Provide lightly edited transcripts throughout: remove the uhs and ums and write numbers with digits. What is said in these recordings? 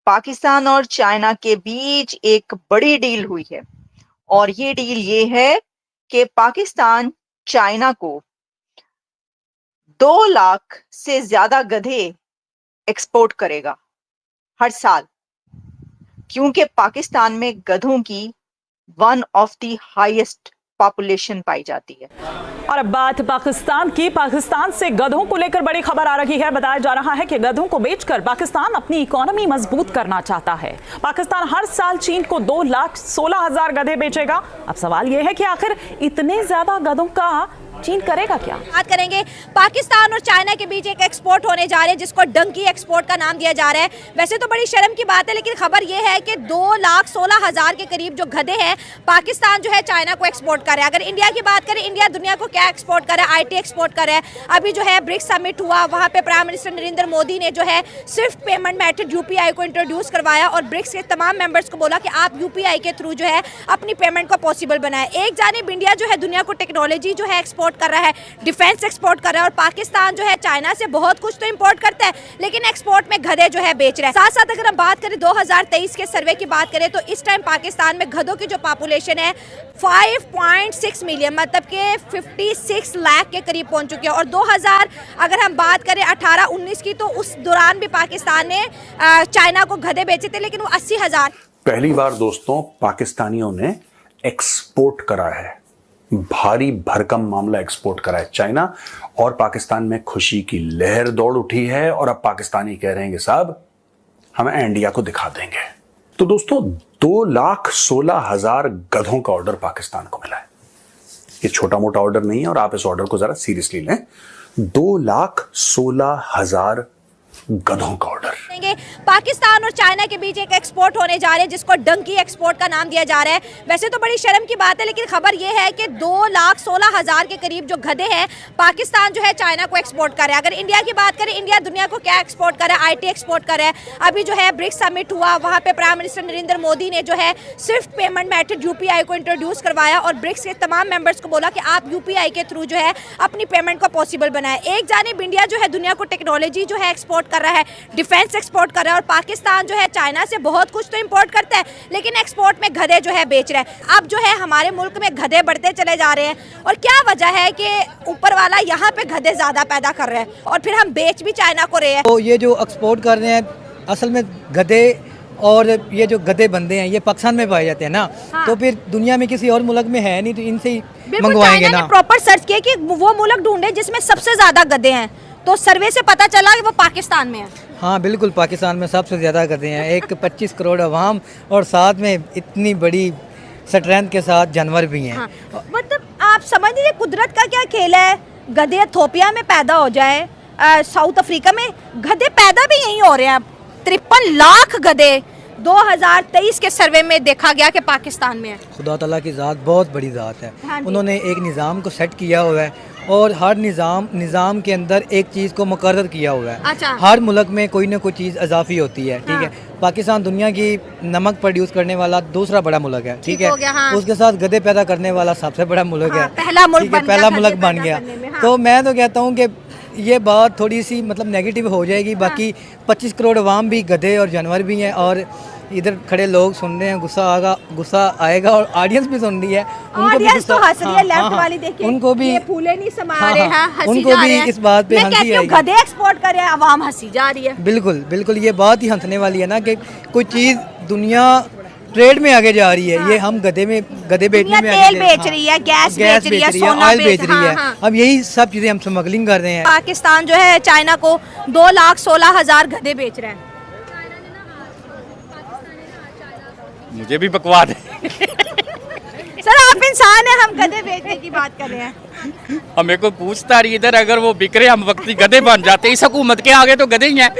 पाकिस्तान और चाइना के बीच एक बड़ी डील हुई है और ये डील ये है कि पाकिस्तान चाइना को 2 लाख से ज्यादा गधे एक्सपोर्ट करेगा हर साल, क्योंकि पाकिस्तान में गधों की one of the highest population पाई जाती है। और अब बात पाकिस्तान की। पाकिस्तान से गधों को लेकर बड़ी खबर आ रही है। बताया जा रहा है कि गधों को बेचकर पाकिस्तान अपनी इकोनॉमी मजबूत करना चाहता है। पाकिस्तान हर साल चीन को 2,16,000 गधे बेचेगा। अब सवाल यह है कि आखिर इतने ज्यादा गधों का चीन करेगा क्या? बात करेंगे पाकिस्तान और चाइना के बीच एक एक्सपोर्ट होने जा रहे हैं जिसको डंकी एक्सपोर्ट का नाम दिया जा रहा है। वैसे तो बड़ी शर्म की बात है, लेकिन खबर यह है कि 2,16,000 के करीब जो गधे हैं पाकिस्तान जो है चाइना को एक्सपोर्ट कर रहा है। अगर इंडिया की बात करें, इंडिया दुनिया को क्या एक्सपोर्ट कर रहा है? IT एक्सपोर्ट कर रहा है। अभी जो है ब्रिक्स समिट हुआ, वहाँ पे प्राइम मिनिस्टर नरेंद्र मोदी ने जो है स्विफ्ट पेमेंट मेथड UPI को इंट्रोड्यूस करवाया और ब्रिक्स के तमाम मेंबर्स को बोला कि आप UPI के थ्रू जो है अपनी पेमेंट को पॉसिबल बनाए। एक जानिब इंडिया जो है दुनिया को टेक्नोलॉजी जो है एक्सपोर्ट कर रहा है, डिफेंस एक्सपोर्ट कर रहा है, और पाकिस्तान जो है चाइना से बहुत कुछ तो इंपोर्ट करता है लेकिन एक्सपोर्ट में गधे जो है बेच रहा है। साथ साथ अगर हम बात करें 2023 के सर्वे की बात करें तो इस टाइम पाकिस्तान में गधों की जो पॉपुलेशन है 5.6 मिलियन, मतलब कि 56 लाख के करीब पहुंच चुकी है। और 2000 अगर हम बात करें 18-19 की, तो उस दौरान भी पाकिस्तान ने चाइना को गधे बेचे थे, लेकिन वो 80,000। पहली बार दोस्तों पाकिस्तानियों ने एक्सपोर्ट करा है, भारी भरकम मामला एक्सपोर्ट करा है चाइना, और पाकिस्तान में खुशी की लहर दौड़ उठी है। और अब पाकिस्तानी कह रहे हैं कि साहब हम इंडिया को दिखा देंगे। तो दोस्तों 2,16,000 गधों का ऑर्डर पाकिस्तान को मिला है। ये छोटा मोटा ऑर्डर नहीं है और आप इस ऑर्डर को जरा सीरियसली लें। 2,16,000 गधों का ऑर्डर। पाकिस्तान और चाइना के बीच एक एक्सपोर्ट होने जा रहे हैं जिसको डंकी एक्सपोर्ट का नाम दिया जा रहा है। वैसे तो बड़ी शर्म की बात है, लेकिन खबर यह है कि 2,16,000 के करीब जो गधे हैं पाकिस्तान जो है चाइना को एक्सपोर्ट कर रहा है। अगर इंडिया की बात करें, इंडिया दुनिया को क्या एक्सपोर्ट कर रहा है? IT एक्सपोर्ट कर रहा है। अभी जो है ब्रिक्स समिट हुआ, वहाँ पे प्राइम मिनिस्टर नरेंद्र मोदी ने जो है स्विफ्ट पेमेंट मेथड UPI को इंट्रोड्यूस करवाया और ब्रिक्स के तमाम मेंबर्स को बोला कि आप UPI के थ्रू जो है अपनी पेमेंट को पॉसिबल बनाए। एक जानिब इंडिया जो है दुनिया को टेक्नोलॉजी जो है एक्सपोर्ट कर रहा है, डिफेंस एक्सपोर्ट कर रहा है, और पाकिस्तान जो है चाइना से बहुत कुछ तो इंपोर्ट करता है लेकिन एक्सपोर्ट में गधे जो है बेच रहा है। अब जो है हमारे मुल्क में गधे बढ़ते चले जा रहे हैं और क्या वजह है कि ऊपर वाला यहाँ पे गधे ज्यादा पैदा कर रहे हैं और फिर हम बेच भी चाइना को रहे हैं। तो ये जो एक्सपोर्ट कर रहे हैं असल में गधे, और ये जो गधे बंदे हैं ये पाकिस्तान में पाए जाते हैं ना। हाँ। तो फिर दुनिया में किसी और मुल्क में है नहीं, तो इनसे ही मंगवाएंगे ना। प्रॉपर सर्च किया कि वो मुल्क ढूंढे जिसमें सबसे ज्यादा गधे हैं, तो सर्वे से पता चला कि वो पाकिस्तान में है। हाँ बिल्कुल, पाकिस्तान में सबसे ज़्यादा गधे हैं। एक 25 करोड़ अवाम और साथ में इतनी बड़ी स्ट्रेंथ के साथ जानवर भी हैं। हाँ। मतलब आप समझ लीजिए कुदरत का क्या खेल है। गधे इथियोपिया में पैदा हो जाए, साउथ अफ्रीका में गधे पैदा भी यहीं हो रहे हैं। 53 लाख गधे 2023 के सर्वे में देखा गया कि पाकिस्तान में है। खुदा ताला की ज़ात बहुत बड़ी ज़ात है। हाँ, उन्होंने एक निज़ाम को सेट किया हुआ है और हर निज़ाम के अंदर एक चीज़ को मुकर्रर किया हुआ है। अच्छा। हर मुल्क में कोई ना कोई चीज़ इजाफी होती है। हाँ। ठीक है, पाकिस्तान दुनिया की नमक प्रोड्यूस करने वाला दूसरा बड़ा मुल्क है। ठीक है, हाँ। उसके साथ गधे पैदा करने वाला सबसे बड़ा मुल्क है। पहला मुल्क बन गया। तो मैं तो कहता हूँ कि ये बात थोड़ी सी मतलब नेगेटिव हो जाएगी। बाकी 25 करोड़ अवाम भी गधे और जानवर भी हैं, और इधर खड़े लोग सुन रहे हैं, गुस्सा आएगा और ऑडियंस भी सुन रही है। उनको भी तो हंस रही है, लेफ्ट वाली देखिए, उनको भी फूले नहीं समा रहे हैं, हंसी उनको जा भी रहे हैं। इस बात पे हंसी आएगी। गधे एक्सपोर्ट कर रहे हैं, अवाम हंसी जा रही है। बिल्कुल बिल्कुल, ये बात ही हंसने वाली है ना कि कोई चीज़ दुनिया ट्रेड में आगे जा रही है। हाँ। ये हम गधे बेचने में तेल बेच रही है, गैस बेच रही है, ऑयल बेच रही है। अब यही सब चीज़ें हम स्मगलिंग कर रहे हैं। पाकिस्तान जो है चाइना को 2,16,000 गधे बेच रहे हैं। मुझे भी बकवास है। सर आप इंसान है, हम गधे बेचने की बात कर रहे हैं। हमें कोई पूछता रही इधर, अगर वो बिक रहे हम वक्ती गधे बन जाते। इस हुकूमत के आगे तो गधे ही हैं।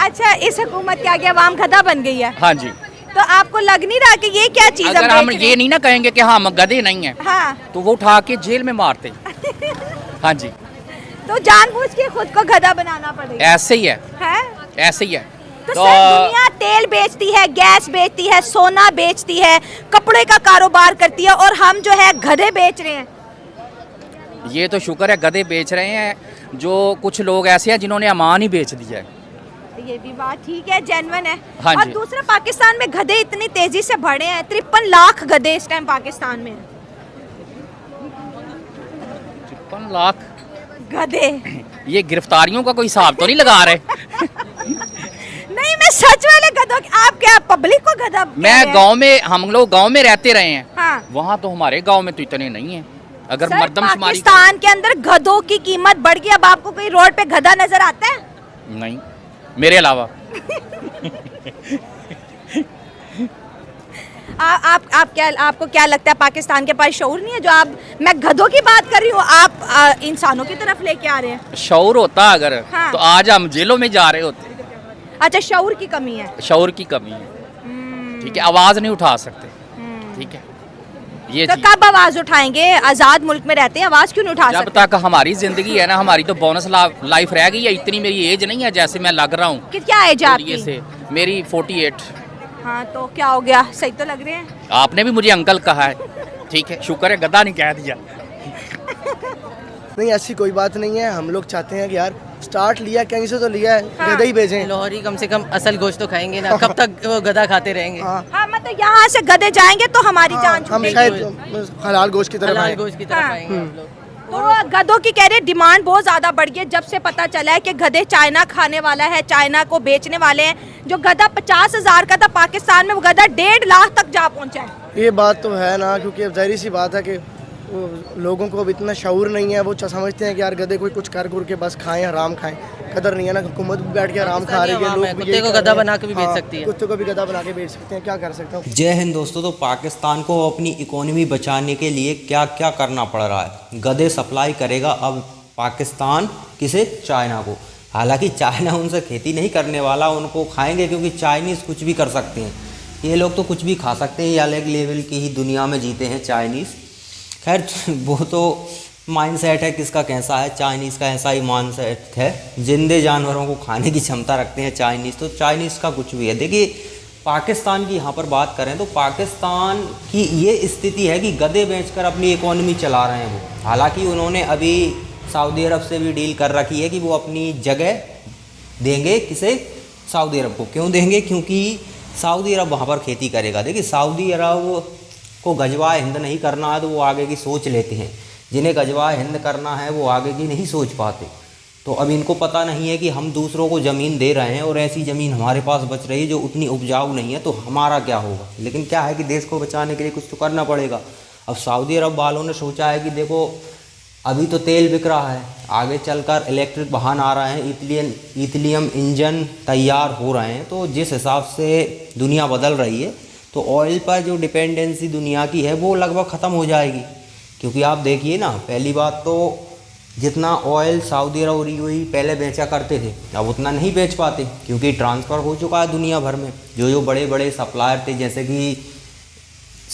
अच्छा, इस हुकूमत के आगे अवाम गधा बन गई है। हाँ जी। तो आपको लग नहीं रहा कि ये क्या चीज अगर हम ये नहीं ना कहेंगे कि हम गधे नहीं हैं, हाँ, तो वो उठा के जेल में मारते। हाँ जी। तो जानबूझ के खुद को गधा बनाना पड़ेगा। ऐसे ही है? ऐसे ही है। तो सर दुनिया तेल बेचती है, गैस बेचती है, सोना बेचती है, कपड़े का कारोबार करती है, और हम जो है गधे बेच रहे हैं। ये तो शुक्र है गधे बेच रहे हैं। जो कुछ लोग ऐसे हैं जिन्होंने अमान ही बेच दिया है। ये भी बात ठीक है, जेन्युइन है। हाँ और जी। दूसरा, पाकिस्तान में गधे इतनी तेजी से बढ़े हैं, 53 लाख गधे इस टाइम पाकिस्तान में हैं। 53 लाख गधे। ये गिरफ्तारियों का कोई हिसाब तो नहीं लगा रहे? नहीं, मैं सच वाले गधों की, आप क्या पब्लिक को गधा कह रहे मैं हैं? गांव में, हम लोग गांव में रहते रहे हैं, हाँ। वहाँ तो हमारे गांव में तो इतने नहीं है। अगर सर, मर्दमशुमारी पाकिस्तान के अंदर गधों की कीमत बढ़ गई। अब आपको कोई रोड पे गधा नजर आता है? नहीं, मेरे अलावा। आपको क्या लगता है, पाकिस्तान के पास शऊर नहीं है? जो आप, मैं गधों की बात कर रही हूँ, आप इंसानों की तरफ लेके आ रहे हैं। शऊर होता अगर, हाँ। तो आज हम जेलों में जा रहे होते। अच्छा, शऊर की कमी है। शऊर की कमी है, ठीक है, आवाज नहीं उठा सकते, ठीक है, ये तो चीज़। कब आवाज उठाएंगे? आजाद मुल्क में रहते हैं, आवाज क्यों नहीं उठा जब सकते? तक हमारी जिंदगी है ना, हमारी तो बोनस लाइफ रह गई है। इतनी मेरी एज नहीं है जैसे मैं लग रहा हूँ। कि क्या एज है ये आपकी? से मेरी 48। हाँ, तो क्या हो गया, सही तो लग रहे हैं। आपने भी मुझे अंकल कहा है, ठीक है, शुक्र है गद्दा नहीं कह दिया। नहीं, ऐसी कोई बात नहीं है। हम लोग चाहते हैं कि यार स्टार्ट लिया, कहीं से तो लिया है, गधा ही भेजें। लाहौरी कम से कम असल गोश्त तो खाएंगे ना, कब तक वो गधा खाते रहेंगे। हाँ, हाँ, मतलब यहाँ से गधे जाएंगे तो हमारी जान हम छूटेगी। शायद हलाल गोश्त की तरफ हलाल आए। गोश्त की तरफ हाँ। आएंगे हम लोग। तो गधों की कह रहे डिमांड बहुत ज्यादा बढ़ गई है, जब से पता चला है कि गधे चाइना खाने वाला है, चाइना को बेचने वाले हैं। जो गधा 50,000 का था, पाकिस्तान में वो गधा 1.5 लाख तक जा पहुंचा है। ये बात तो है ना, क्योंकि अब जाहिर सी बात है कि वो लोगों को अब इतना शऊर नहीं है। वो समझते हैं कि यार गधे कोई कुछ कर के बस खाएं, हराम खाएं। कदर नहीं है ना, हुकूमत भी बैठ के आराम खा रही है, पाकिस्तानी लोग अवाम है, भी कुत्ते यही को कर गधा रहे हैं। बना के भी बेच हाँ, सकती है। कुत्ते को भी गधा बना के बेच सकते हैं, क्या कर सकते हैं। जय हिंद दोस्तों। तो पाकिस्तान को अपनी इकोनॉमी बचाने के लिए क्या क्या करना पड़ रहा है। गधे सप्लाई करेगा अब पाकिस्तान, किसे? चाइना को। हालांकि चाइना उनसे खेती नहीं करने वाला, उनको खाएंगे, क्योंकि चाइनीज़ कुछ भी कर सकते हैं। ये लोग तो कुछ भी खा सकते हैं, ये अलग लेवल की ही दुनिया में जीते हैं चाइनीज़। खैर वो तो माइंडसेट है किसका कैसा है, चाइनीज़ का ऐसा ही माइंडसेट है। जिंदे जानवरों को खाने की क्षमता रखते हैं चाइनीज़, तो चाइनीज़ का कुछ भी है। देखिए, पाकिस्तान की यहाँ पर बात करें तो पाकिस्तान की ये स्थिति है कि गधे बेचकर अपनी इकोनॉमी चला रहे हैं वो। हालांकि उन्होंने अभी सऊदी अरब से भी डील कर रखी है कि वो अपनी जगह देंगे, किसे? सऊदी अरब को। क्यों देंगे? क्योंकि सऊदी अरब वहाँ पर खेती करेगा। देखिए, सऊदी अरब को गजवाए हिंद नहीं करना है तो वो आगे की सोच लेते हैं, जिन्हें गजवाए हिंद करना है वो आगे की नहीं सोच पाते। तो अब इनको पता नहीं है कि हम दूसरों को ज़मीन दे रहे हैं और ऐसी ज़मीन हमारे पास बच रही है जो उतनी उपजाऊ नहीं है, तो हमारा क्या होगा। लेकिन क्या है कि देश को बचाने के लिए कुछ तो करना पड़ेगा। अब सऊदी अरब वालों ने सोचा है कि देखो, अभी तो तेल बिक रहा है, आगे चलकर इलेक्ट्रिक वाहन आ रहे हैं, इथिलियम इंजन तैयार हो रहे हैं, तो जिस हिसाब से दुनिया बदल रही है तो ऑयल पर जो डिपेंडेंसी दुनिया की है वो लगभग ख़त्म हो जाएगी। क्योंकि आप देखिए ना, पहली बात तो जितना ऑयल सऊदी अरब और यूएई पहले बेचा करते थे, अब उतना नहीं बेच पाते, क्योंकि ट्रांसफ़र हो चुका है दुनिया भर में। जो बड़े बड़े सप्लायर थे, जैसे कि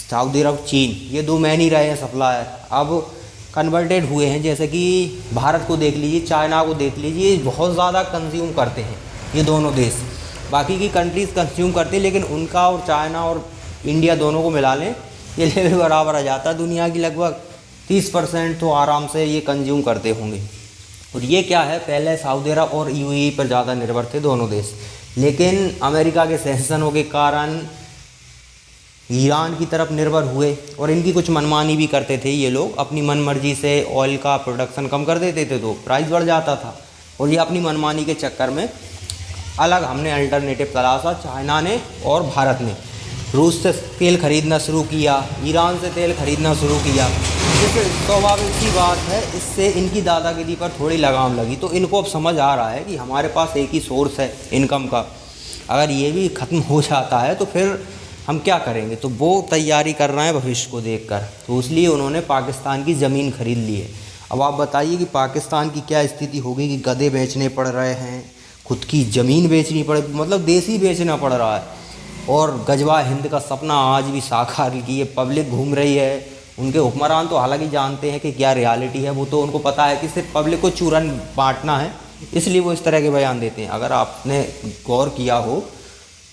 सऊदी अरब, चीन, ये दो मैन ही रहे हैं सप्लायर, अब कन्वर्टेड हुए हैं। जैसे कि भारत को देख लीजिए, चाइना को देख लीजिए, ये बहुत ज़्यादा कंज्यूम करते हैं ये दोनों देश। बाकी की कंट्रीज़ कंज्यूम करती है, लेकिन उनका और चाइना और इंडिया दोनों को मिला लें, ये लेवल बराबर आ जाता है। दुनिया की लगभग 30% तो आराम से ये कंज्यूम करते होंगे। और ये क्या है, पहले सऊदी अरब और यूएई पर ज़्यादा निर्भर थे दोनों देश, लेकिन अमेरिका के सैंक्शनों के कारण ईरान की तरफ निर्भर हुए और इनकी कुछ मनमानी भी करते थे ये लोग। अपनी मनमर्जी से ऑयल का प्रोडक्शन कम कर देते थे तो प्राइस बढ़ जाता था, और ये अपनी मनमानी के चक्कर में अलग हमने अल्टरनेटिव तलाशा, चाइना ने और भारत ने। रूस से तेल खरीदना शुरू किया, ईरान से तेल खरीदना शुरू किया। जैसे स्वाभाविक सी बात है, इससे इनकी दादागिरी पर थोड़ी लगाम लगी। तो इनको अब समझ आ रहा है कि हमारे पास एक ही सोर्स है इनकम का, अगर ये भी ख़त्म हो जाता है तो फिर हम क्या करेंगे। तो वो तैयारी कर रहे हैं भविष्य को देखकर, तो इसलिए उन्होंने पाकिस्तान की ज़मीन खरीद ली है। अब आप बताइए कि पाकिस्तान की क्या स्थिति होगी कि गधे बेचने पड़ रहे हैं, खुद की ज़मीन बेचनी पड़े, मतलब देश ही बेचना पड़ रहा है। और गजवा हिंद का सपना आज भी साकार की ये पब्लिक घूम रही है। उनके हुक्मरान तो हालांकि जानते हैं कि क्या रियलिटी है, वो तो उनको पता है कि सिर्फ पब्लिक को चूरन बांटना है, इसलिए वो इस तरह के बयान देते हैं। अगर आपने गौर किया हो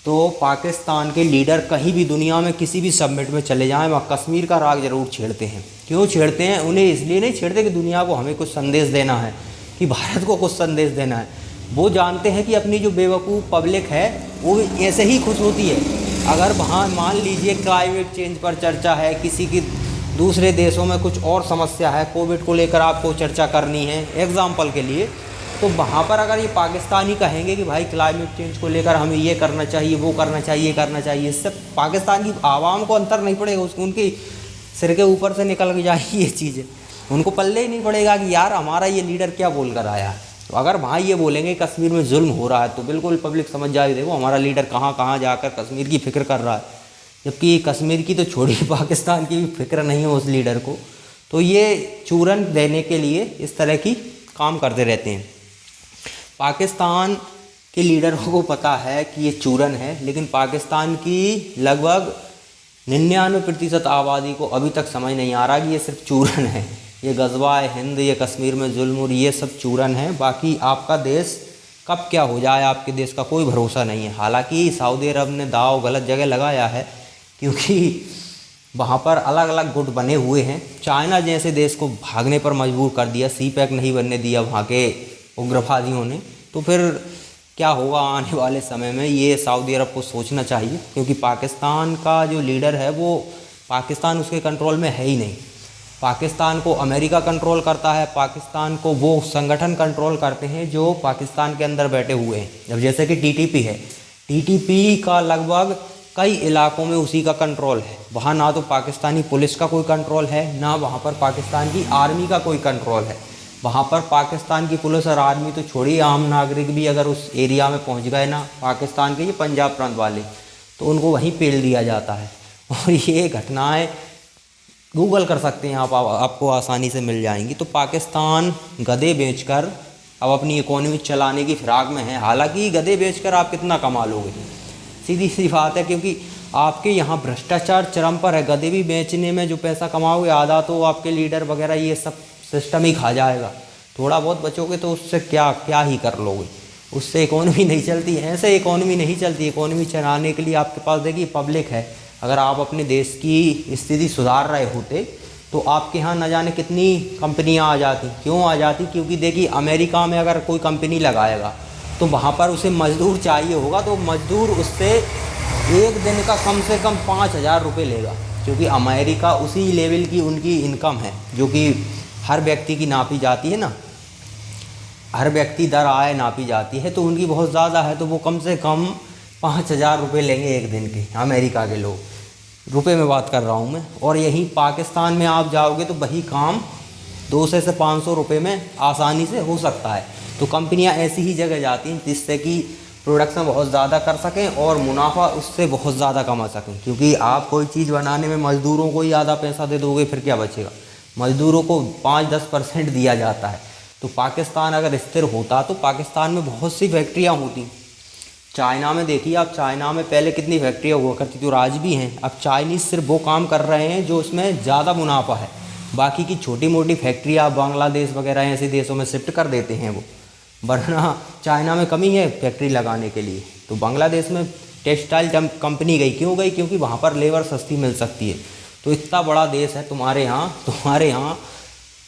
तो पाकिस्तान के लीडर कहीं भी दुनिया में किसी भी समिट में चले जाएं, वहाँ कश्मीर का राग ज़रूर छेड़ते हैं। क्यों छेड़ते हैं? उन्हें इसलिए नहीं छेड़ते कि दुनिया को हमें कुछ संदेश देना है, कि भारत को कुछ संदेश देना है। वो जानते हैं कि अपनी जो बेवकूफ़ पब्लिक है वो ऐसे ही खुश होती है। अगर वहाँ मान लीजिए क्लाइमेट चेंज पर चर्चा है, किसी की दूसरे देशों में कुछ और समस्या है, कोविड को लेकर आपको चर्चा करनी है एग्ज़ाम्पल के लिए, तो वहाँ पर अगर ये पाकिस्तानी कहेंगे कि भाई क्लाइमेट चेंज को लेकर हमें ये करना चाहिए, वो करना चाहिए, ये करना चाहिए, इससे पाकिस्तान की आवाम को अंतर नहीं पड़ेगा, उसको उनके सिर के ऊपर से निकल के जाएगी ये चीज़ें, उनको पल्ले ही नहीं पड़ेगा कि यार हमारा ये लीडर क्या बोल कर आया है। तो अगर वहाँ ये बोलेंगे कश्मीर में जुल्म हो रहा है तो बिल्कुल पब्लिक समझ जाएगी, देखो हमारा लीडर कहाँ कहाँ जाकर कश्मीर की फ़िक्र कर रहा है, जबकि कश्मीर की तो छोड़ी पाकिस्तान की भी फिक्र नहीं है उस लीडर को। तो ये चूरन देने के लिए इस तरह की काम करते रहते हैं। पाकिस्तान के लीडरों को पता है कि ये चूरन है, लेकिन पाकिस्तान की लगभग 99% आबादी को अभी तक समझ नहीं आ रहा कि ये सिर्फ चूरन है, ये गज़वा हिंद, ये कश्मीर में जुल्म और ये सब चूरन है। बाकी आपका देश कब क्या हो जाए आपके देश का कोई भरोसा नहीं है। हालांकि सऊदी अरब ने दाव गलत जगह लगाया है, क्योंकि वहाँ पर अलग अलग गुट बने हुए हैं। चाइना जैसे देश को भागने पर मजबूर कर दिया, CPEC नहीं बनने दिया वहाँ के उग्रवादियों ने, तो फिर क्या होगा आने वाले समय में, ये सऊदी अरब को सोचना चाहिए। क्योंकि पाकिस्तान का जो लीडर है वो पाकिस्तान उसके कंट्रोल में है ही नहीं। पाकिस्तान को अमेरिका कंट्रोल करता है, पाकिस्तान को वो संगठन कंट्रोल करते हैं जो पाकिस्तान के अंदर बैठे हुए हैं। अब जैसे कि TTP है, TTP का लगभग कई इलाकों में उसी का कंट्रोल है। वहाँ ना तो पाकिस्तानी पुलिस का कोई कंट्रोल है, ना वहाँ पर पाकिस्तान की आर्मी का कोई कंट्रोल है। वहाँ पर पाकिस्तान की पुलिस और आर्मी तो छोड़िए, आम नागरिक भी अगर उस एरिया में पहुँच गए ना, पाकिस्तान के ये पंजाब प्रांत वाले, तो उनको वहीं पेल दिया जाता है। और ये घटनाएँ गूगल कर सकते हैं आप, आपको आसानी से मिल जाएंगी। तो पाकिस्तान गधे बेचकर अब अपनी इकोनॉमी चलाने की फिराक में है। हालांकि गधे बेचकर आप कितना कमा लोगे, सीधी सी बात है, क्योंकि आपके यहाँ भ्रष्टाचार चरम पर है। गधे भी बेचने में जो पैसा कमाओगे आधा तो आपके लीडर वगैरह ये सब सिस्टम ही खा जाएगा। थोड़ा बहुत बचोगे तो उससे क्या ही कर लोगे, उससे इकोनॉमी नहीं चलती। ऐसे इकोनॉमी नहीं चलती। इकोनॉमी चलाने के लिए आपके पास देखिए पब्लिक है। अगर आप अपने देश की स्थिति सुधार रहे होते तो आपके यहाँ न जाने कितनी कंपनियाँ आ जाती। क्यों आ जाती? क्योंकि देखिए अमेरिका में अगर कोई कंपनी लगाएगा तो वहाँ पर उसे मज़दूर चाहिए होगा, तो मज़दूर उससे एक दिन का कम से कम 5,000 रुपये लेगा, क्योंकि अमेरिका उसी लेवल की उनकी इनकम है जो कि हर व्यक्ति की नापी जाती है ना, हर व्यक्ति दर आय नापी जाती है, तो उनकी बहुत ज़्यादा है। तो वो कम से कम 5,000 रुपये लेंगे एक दिन के, अमेरिका के लोग, रुपए में बात कर रहा हूँ मैं। और यहीं पाकिस्तान में आप जाओगे तो वही काम 200 से 500 रुपये में आसानी से हो सकता है। तो कंपनियाँ ऐसी ही जगह जाती हैं जिससे कि प्रोडक्शन बहुत ज़्यादा कर सकें और मुनाफा उससे बहुत ज़्यादा कमा सकें। क्योंकि आप कोई चीज़ बनाने में मज़दूरों को ही आधा पैसा दे दोगे फिर क्या बचेगा? मज़दूरों को 5-10% दिया जाता है। तो पाकिस्तान अगर स्थिर होता तो पाकिस्तान में बहुत सी फैक्ट्रियाँ होती। चाइना में देखिए आप, चाइना में पहले कितनी फैक्ट्रियाँ हुआ करती थी और आज भी हैं। अब चाइनीज़ सिर्फ वो काम कर रहे हैं जो उसमें ज़्यादा मुनाफा है, बाकी की छोटी मोटी फैक्ट्रियाँ बांग्लादेश वगैरह ऐसे देशों में शिफ्ट कर देते हैं वो। वरना चाइना में कमी है फैक्ट्री लगाने के लिए, तो बांग्लादेश में टेक्सटाइल कंपनी गई। क्यों गई? क्योंकि वहाँ पर लेबर सस्ती मिल सकती है। तो इतना बड़ा देश है तुम्हारे यहाँ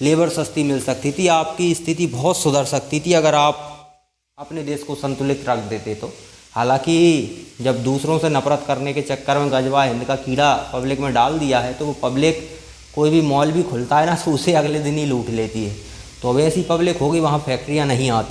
लेबर सस्ती मिल सकती थी, आपकी स्थिति बहुत सुधर सकती थी अगर आप अपने देश को संतुलित रख देते तो। हालांकि जब दूसरों से नफरत करने के चक्कर में गजवा हिंद का कीड़ा पब्लिक में डाल दिया है, तो वो पब्लिक कोई भी मॉल भी खुलता है ना तो उसे अगले दिन ही लूट लेती है। तो अब ऐसी पब्लिक होगी वहाँ फैक्ट्रियाँ नहीं आती।